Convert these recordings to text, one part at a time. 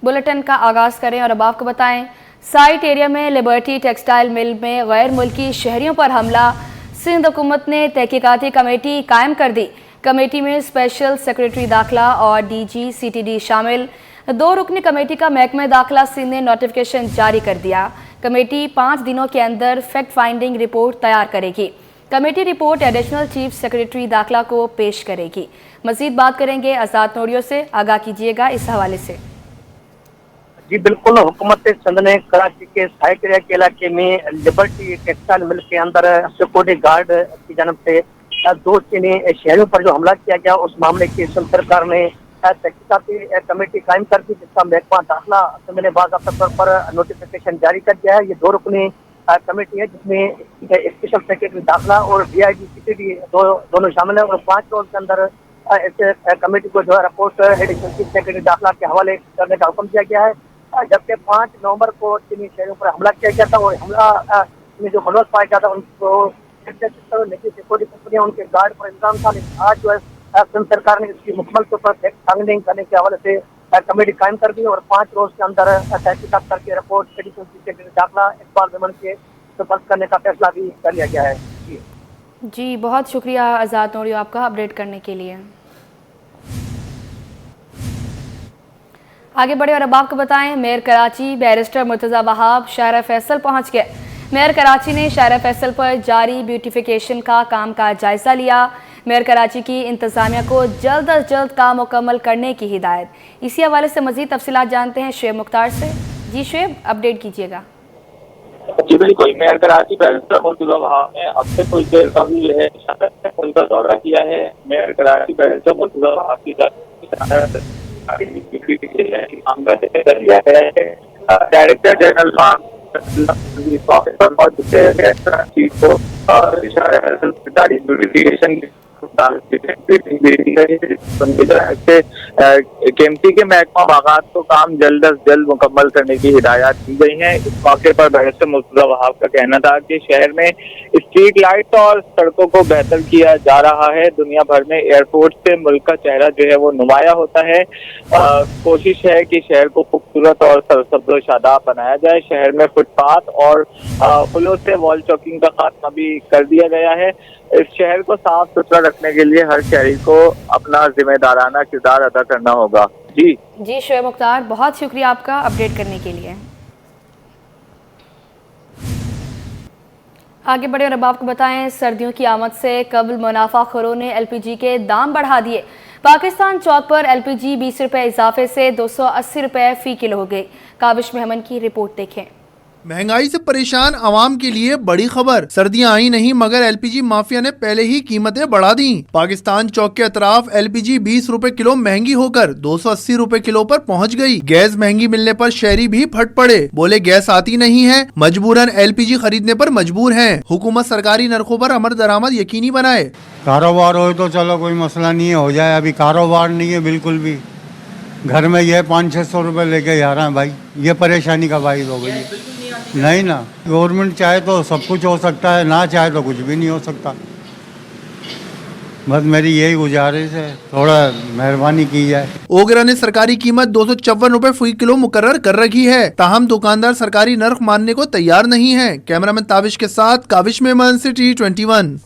Bulletin का आगाज़ करें और अब आपको बताएं, साइट एरिया में लिबर्टी टेक्सटाइल मिल में गैर मुल्की शहरियों पर हमला। सिंध हुकूमत ने तहकीकाती कमेटी कायम कर दी। कमेटी में स्पेशल सेक्रेटरी दाखिला और DG CTD शामिल। 2 रुकनी कमेटी का महकमा दाखिला सिंध ने नोटिफिकेशन जारी कर दिया। कमेटी 5 दिनों के अंदर फैक्ट फाइंडिंग रिपोर्ट तैयार करेगी। Committee report additional chief secretary दाखिला को पेश करेगी। मजीद बात करेंगे आज़ाद नोरियो से, आगाह कीजिएगा इस हवाले से। जी बिल्कुल, हुकूमत सिंध ने कराची के साइट एरिया के इलाके में लिबर्टी टेक्सटाइल मिल के अंदर सिक्योरिटी गार्ड की जानब से 2 चीनी शहरों पर जो हमला किया गया, उस मामले की सिंध सरकार ने तहकीकाती कमेटी कायम कर दी, जिसका महकमा दाखिला सिंध ने बाकायदा तौर पर नोटिफिकेशन जारी कर दिया है। ये 2 रुकनी कमेटी है जिसमें स्पेशल सेक्रेटरी दाखिला और DIG CTD दोनों शामिल है और 5 रोज के अंदर इस कमेटी को जो है रिपोर्ट एडिशनल चीफ सेक्रेटरी दाखिला के हवाले करने का हुक्म दिया गया है। जबकि 5 नवंबर को चीनी शहरों पर हमला किया गया था और हमला में जो मुलव्वस पाया गया था उनको निजी सिक्योरिटी कंपनियां उनके गार्ड पर इल्जाम था। आज जो है सिंध सरकार ने इसकी मुकम्मल तौर पर फैक्ट फाइंडिंग करने के हवाले से कमेटी कायम कर दी और 5 रोज के अंदर तहकीकात करके रिपोर्ट एडिशनल चीफ सेक्रेटरी दाखिला इकबाल मेमन के सुपर्द करने का फैसला भी कर लिया गया है। जी बहुत शुक्रिया आज़ाद नोरियो आपका अपडेट करने के लिए। आगे बढ़े और अब आपको बताएं, मेयर कराची बैरिस्टर मुर्तज़ा वहाब शहर फैसल पहुंच गए। मेयर कराची ने शहर फैसल पर जारी ब्यूटिफिकेशन का काम का जायजा लिया। मेयर कराची की इंतज़ामिया को जल्द अज जल्द काम मुकम्मल करने की हिदायत। इसी हवाले से मज़ीद तफसीलात जानते हैं शुएब मुख्तार से। जी शुएब, अपडेट कीजिएगा। जी बिल्कुल, मेयर कराची बैरिस्टर मुर्तज़ा वहाब ने अब से कुछ देर कबल जो है उनका दौरा किया है। मेयर कराची बैरिस्टर मुर्तज़ा वहाब की डायरेक्टर जनरल केएमटी के महकमा बागात को काम जल्द अज जल्द मुकम्मल करने की हिदायत दी गई है। इस मौके पर बैरिस्टर मुर्तज़ा वहाब का कहना था कि शहर में स्ट्रीट लाइट और सड़कों को बेहतर किया जा रहा है। दुनिया भर में एयरपोर्ट से मुल्क का चेहरा जो है वो नुमाया होता है। कोशिश है कि शहर को खूबसूरत और सरसब्ज़ शादाब बनाया जाए। शहर में फुटपाथ और पुलों से वॉल चॉकिंग का खात्मा भी कर दिया गया है। इस शहर को साफ सुथरा रखने के लिए हर शहरी को अपना जिम्मेदाराना किरदार अदा करना होगा। जी शुएब मुख्तार, बहुत शुक्रिया आपका अपडेट करने के लिए। आगे बढ़े और अब आपको बताएं, सर्दियों की आमद से कबल मुनाफाखोरों ने LPG के दाम बढ़ा दिए। पाकिस्तान चौक पर LPG 20 रुपये इजाफे से 280 रुपये फ़ी किलो हो गई। काविश मेहमन की रिपोर्ट देखें। महंगाई से परेशान आवाम के लिए बड़ी खबर। सर्दियां आई नहीं मगर LPG माफिया ने पहले ही कीमतें बढ़ा दी। पाकिस्तान चौक के अतराफ LPG 20 रुपए किलो महंगी होकर 280 रुपए किलो पर पहुंच गई। गैस महंगी मिलने पर शहरी भी फट पड़े, बोले गैस आती नहीं है, मजबूरन LPG खरीदने पर मजबूर हैं। हुकूमत सरकारी नरखों पर अमर दरामद यकीनी बनाए। कारोबार हो तो चलो कोई मसला नहीं है, हो जाए। अभी कारोबार नहीं है बिल्कुल भी। घर में यह 500-600 रुपए लेके जा रहा है भाई, ये परेशानी का बाइस हो गई। नहीं ना, गवर्नमेंट चाहे तो सब कुछ हो सकता है, ना चाहे तो कुछ भी नहीं हो सकता। बस मेरी यही गुजारिश है, थोड़ा मेहरबानी की जाए। ओगरा ने सरकारी कीमत 254 रुपए फी किलो मुकर्रर कर रखी है, ताहम दुकानदार सरकारी नर्ख मानने को तैयार नहीं है। कैमरामैन ताबिश के साथ काविश मेमन, सिटी 21।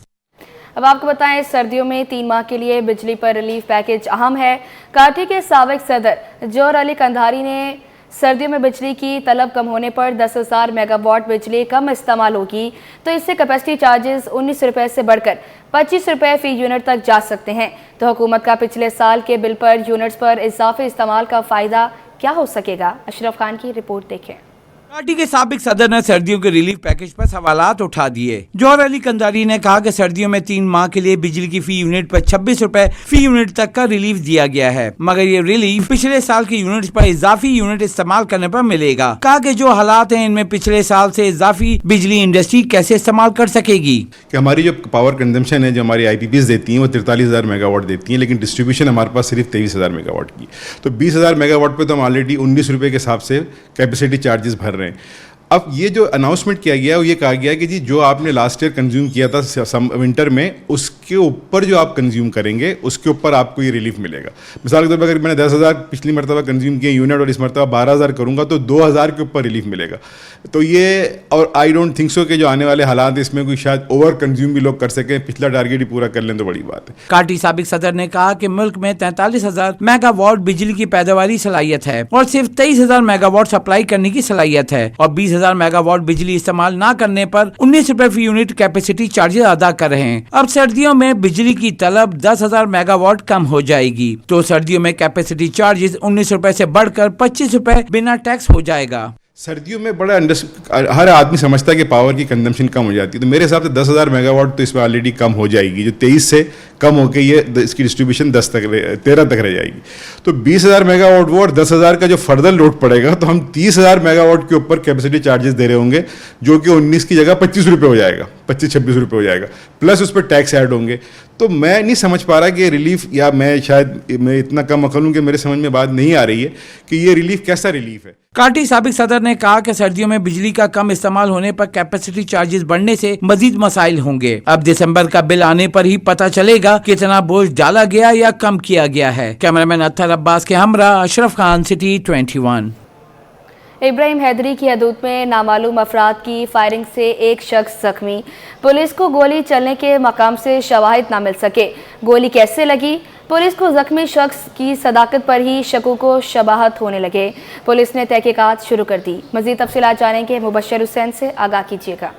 अब आपको बताएं, सर्दियों में 3 माह के लिए बिजली पर रिलीफ पैकेज अहम है। काठी के साबिक सदर जोहर अली कंधारी ने सर्दियों में बिजली की तलब कम होने पर 10,000 मेगावाट बिजली कम इस्तेमाल होगी तो इससे कैपेसिटी चार्जेस 19 रुपये से बढ़कर 25 रुपये फी यूनिट तक जा सकते हैं। तो हुकूमत का पिछले साल के बिल पर यूनिट्स पर इजाफी इस्तेमाल का फ़ायदा क्या हो सकेगा? अशरफ खान की रिपोर्ट देखें। पार्टी के साबिक सदर ने सर्दियों के रिलीफ पैकेज पर सवालात उठा दिए। जोहर अली कंधारी ने कहा कि सर्दियों में 3 माह के लिए बिजली की फी यूनिट पर 26 रुपए फी यूनिट तक का रिलीफ दिया गया है, मगर ये रिलीफ पिछले साल की यूनिट पर इजाफी यूनिट इस्तेमाल करने पर मिलेगा। कहा कि जो हालात हैं इनमें पिछले साल से इजाफी बिजली इंडस्ट्री कैसे इस्तेमाल कर सकेगी। कि हमारी जो पावर कंजम्पशन है, जो हमारी IPPs देती हैं वो 43,000 मेगावाट देती हैं, लेकिन डिस्ट्रीब्यूशन हमारे पास सिर्फ 23,000 मेगावाट की। तो 20,000 मेगावाट पे तो हम ऑलरेडी 19 रुपये के हिसाब से कैपेसिटी चार्जेस भर रहे हैं। اب یہ جو اناؤنسمنٹ کیا گیا ہے وہ یہ کہا گیا ہے کہ جی جو آپ نے لاسٹ ایئر کنزیوم کیا تھا ونٹر میں اس کے اوپر جو آپ کنزیوم کریں گے اس کے اوپر آپ کو یہ ریلیف ملے گا. مثال کے طور پر اگر میں نے 10,000 پچھلی مرتبہ کنزیوم کیے یونٹ اور اس مرتبہ 12,000 کروں گا تو 2,000 کے اوپر ریلیف ملے گا. تو یہ اور آئی ڈونٹ تھنک سو کہ جو آنے والے حالات ہیں اس میں کوئی شاید اوور کنزیوم بھی لوگ کر سکیں, پچھلا ٹارگیٹ ہی پورا کر لیں تو بڑی بات ہے. کاٹی سابق صدر نے کہا کہ ملک میں 43,000 میگا واٹ بجلی کی پیداواری صلاحیت ہے اور صرف 23,000 میگا واٹ سپلائی کرنے کی صلاحیت ہے اور 20,000 میگا واٹ بجلی استعمال نہ کرنے پر 19 روپے فی یونٹ کیپیسٹی چارجز ادا کر رہے ہیں. اب سردیوں میں بجلی کی طلب 10,000 میگا واٹ کم ہو جائے گی تو سردیوں میں کیپیسٹی چارجز 19 روپے سے بڑھ کر 25 روپے بنا ٹیکس ہو جائے گا. سردیوں میں بڑا ہر آدمی سمجھتا ہے کہ پاور کی کنزمپشن کم ہو جاتی ہے, تو میرے حساب سے 10,000 میگا واٹ تو اس میں آلریڈی کم ہو جائے گی, جو 23 سے کم ہو کے یہ اس کی ڈسٹریبیوشن 13 تک رہ جائے گی. تو 20,000 میگا واٹ وہ اور 10,000 کا جو فردر لوڈ پڑے گا تو ہم 30,000 میگا واٹ کے اوپر کیپیسٹی چارجز دے رہے ہوں گے جو کہ 19 کی جگہ 25 روپے ہو جائے گا, 25-26 روپے ہو جائے گا, پلس اس پہ ٹیکس ایڈ ہوں گے. تو میں نہیں سمجھ پا رہا کہ ریلیف, یا میں اتنا کم عقل ہوں کہ میرے سمجھ میں بات نہیں آ رہی ہے کہ یہ ریلیف کیسا ریلیف ہے. کاٹی سابق صدر نے کہا کہ سردیوں میں بجلی کا کم استعمال ہونے پر کیپیسٹی چارجز بڑھنے سے مزید مسائل ہوں گے. اب دسمبر کا بل آنے پر ہی پتہ چلے گا کتنا بوجھ ڈالا گیا یا کم کیا گیا ہے. کیمرامین اطہر عباس کے ہمراہ اشرف خان, سٹی 21. ابراہیم حیدری کی حدود میں نامعلوم افراد کی فائرنگ سے ایک شخص زخمی. پولیس کو گولی چلنے کے مقام سے شواہد نہ مل سکے. گولی کیسے لگی؟ پولیس کو زخمی شخص کی صداقت پر ہی شکوک و شبہات ہونے لگے. پولیس نے تحقیقات شروع کر دی. مزید تفصیلات جانیں گے مبشر حسین سے, آگاہ کیجیے گا.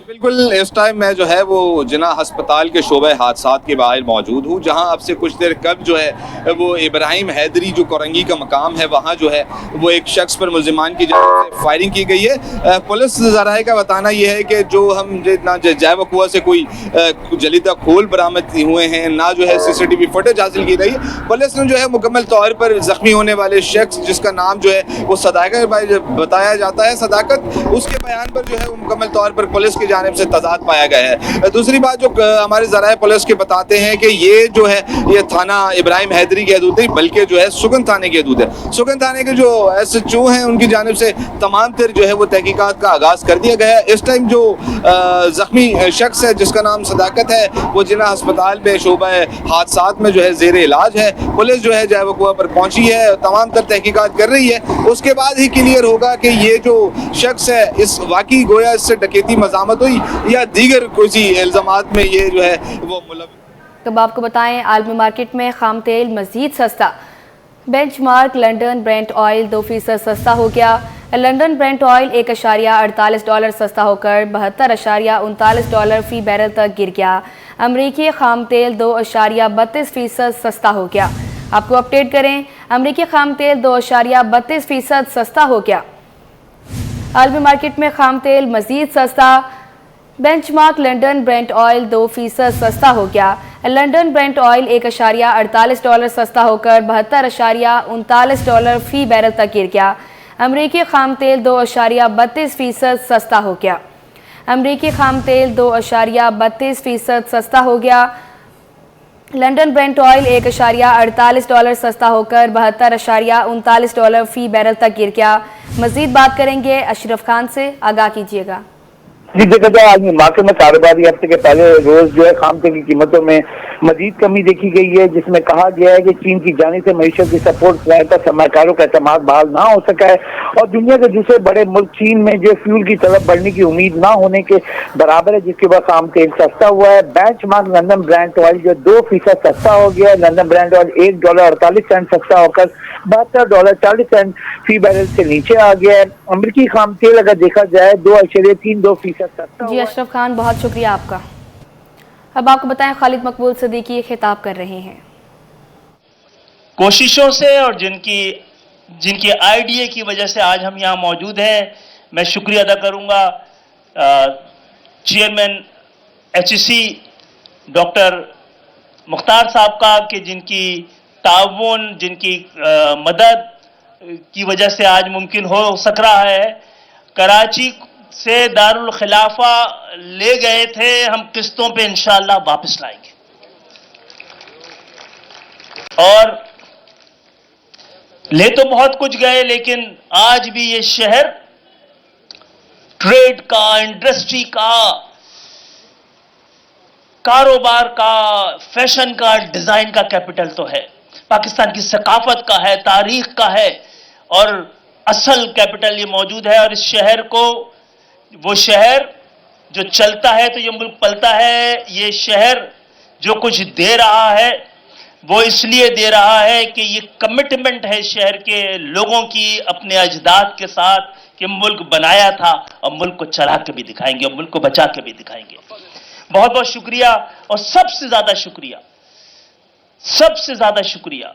بالکل اس ٹائم میں جو ہے وہ جناح ہسپتال کے شعبہ حادثات کے باہر موجود ہوں, جہاں اب سے کچھ دیر قبل جو ہے وہ ابراہیم حیدری جو کورنگی کا مقام ہے وہاں جو ہے وہ ایک شخص پر ملزمان کی جانب سے فائرنگ کی گئی ہے. پولیس ذرائع کا بتانا یہ ہے کہ جو ہم نہ جائے وقوع سے کوئی جلیدہ کھول برآمد ہوئے ہیں, نہ جو ہے CCTV فوٹیج حاصل کی گئی. پولیس نے جو ہے مکمل طور پر زخمی ہونے والے شخص جس کا نام جو ہے وہ صداقت بتایا جاتا ہے, صداقت اس کے بیان پر جو ہے وہ مکمل طور پر پولیس کی جانب سے تضاد پایا گیا ہے. دوسری بات جو ہمارے ذرائع پولیس کے بتاتے ہیں کہ یہ جو ہے یہ تھانہ ابراہیم حیدری کی حدود نہیں بلکہ جو ہے سگن تھانے کی حدود ہے. سگن تھانے کے جو SHO ہیں ان کی جانب سے تمام تر جو ہے وہ تحقیقات کا آغاز کر دیا گیا ہے. اس ٹائم جو زخمی شخص ہے جس کا نام صداقت ہے وہ جناح ہسپتال میں شعبہ حادثات میں جو ہے زیر علاج ہے. پولیس جو ہے جائے وقوع پر پہنچی ہے, تمام تر تحقیقات کر رہی ہے. اس کے بعد ہی کلیئر ہوگا کہ یہ جو شخص ہے اس واقعی گویا اس سے ڈکیتی مزاحمت ہوئی یا دیگر کوئی الزامات میں یہ جو ہے وہ ملوث. تو آپ کو بتائیں عالمی مارکیٹ میں خام تیل مزید سستا. بینچ مارک لنڈن برینٹ آئل 2% سستا ہو گیا. لنڈن برینٹ آئل $1.48 سستا ہو کر $72.39 فی بیرل تک گر گیا. امریکی خام تیل 2.32% سستا ہو گیا. آپ کو اپڈیٹ کریں, امریکی خام تیل 2.32% سستا ہو گیا. عالمی مارکیٹ میں خام تیل مزید سستا. بینچ مارک لنڈن برینٹ آئل 2% سستا ہو گیا. لنڈن برینٹ آئل $1.48 سستا ہو کر $72.39 فی بیرل تک گر گیا. امریکی خام تیل 2.32% سستا ہو گیا. امریکی خام تیل 2.32% سستا ہو گیا. لنڈن برینٹ آئل $1.48 سستا ہو کر $72.39 فی بیرل تک گر گیا. مزید بات کریں گے اشرف خان سے, آگاہ کیجیے گا. جی دیکھا جائے آج مارکیٹ میں کاروباری ہفتے کے پہلے روز جو ہے خام تیل کی قیمتوں میں مزید کمی دیکھی گئی ہے, جس میں کہا گیا ہے کہ چین کی جانب سے معیشت کی سپورٹ پلان پر سرمایہ کاروں کا اعتماد بحال نہ ہو سکا ہے اور دنیا کے دوسرے بڑے ملک چین میں جو فیول کی طلب بڑھنے کی امید نہ ہونے کے برابر ہے, جس کے بعد خام تیل سستا ہوا ہے. بینچ مارک لندن برینٹ آئل جو 2% سستا ہو گیا ہے. لندن برینٹ آئل $1.48 سستا ہو کر $72.40 فی بیرل سے نیچے آ گیا ہے. امریکی خام تیل اگر دیکھا جائے 2.32% سستا. جی اشرف خان, بہت شکریہ آپ کا. اب آپ کو بتائیں خالد مقبول صدیقی خطاب کر رہے ہیں. کوششوں سے اور جن کی آئیڈیا کی وجہ سے آج ہم یہاں موجود ہیں, میں شکریہ ادا کروں گا چیئرمین HEC ڈاکٹر مختار صاحب کا کہ جن کی تعاون, جن کی مدد کی وجہ سے آج ممکن ہو سک رہا ہے. کراچی سے دارالخلافہ لے گئے تھے, ہم قسطوں پہ انشاءاللہ واپس لائیں گے. اور لے تو بہت کچھ گئے لیکن آج بھی یہ شہر ट्रेड का, इंडस्ट्री का, कारोबार का, फैशन का, डिजाइन का कैपिटल तो है, पाकिस्तान की सकाफत का है, तारीख का है, और असल कैपिटल ये मौजूद है। और इस शहर को, वो शहर जो चलता है तो ये मुल्क पलता है। ये शहर जो कुछ दे रहा है वो इसलिए दे रहा है कि ये कमिटमेंट है शहर के लोगों की अपने अजदाद के साथ कि मुल्क बनाया था और मुल्क को चला के भी दिखाएंगे और मुल्क को बचा के भी दिखाएंगे। बहुत बहुत शुक्रिया। और सबसे ज्यादा शुक्रिया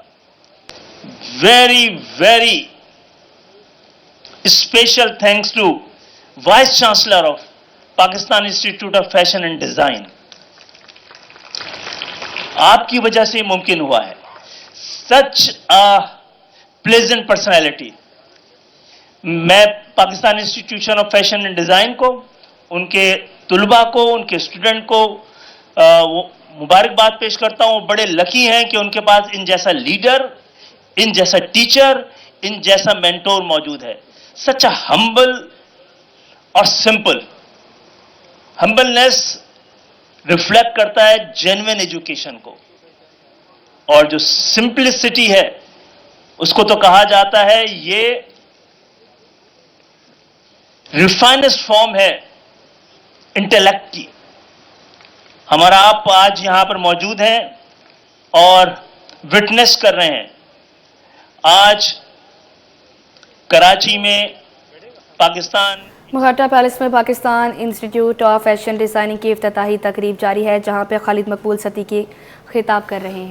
very very special thanks to vice chancellor of Pakistan institute of fashion and design. आपकी वजह से मुमकिन हुआ है। Such a pleasant personality. मैं Pakistan institution of fashion and design को, उनके तुलबा को, उनके स्टूडेंट को मुबारकबाद पेश करता हूं। बड़े लकी हैं कि उनके पास इन जैसा लीडर, इन जैसा टीचर, इन जैसा मेंटोर मौजूद है। सच अ हम्बल और सिंपल। हम्बलनेस रिफ्लेक्ट करता है जेन्युइन एजुकेशन को, और जो सिंपलिसिटी है उसको तो कहा जाता है ये रिफाइनेस्ट फॉर्म है इंटेलेक्ट की। हमारा आप आज यहां पर मौजूद हैं और विटनेस कर रहे हैं। आज कराची में पाकिस्तान मुगट्टा पैलेस में Pakistan institute of fashion designing की इफ्तिताही तकरीब जारी है, जहां पे खालिद मकबूल सतीकी खिताब कर रहे हैं।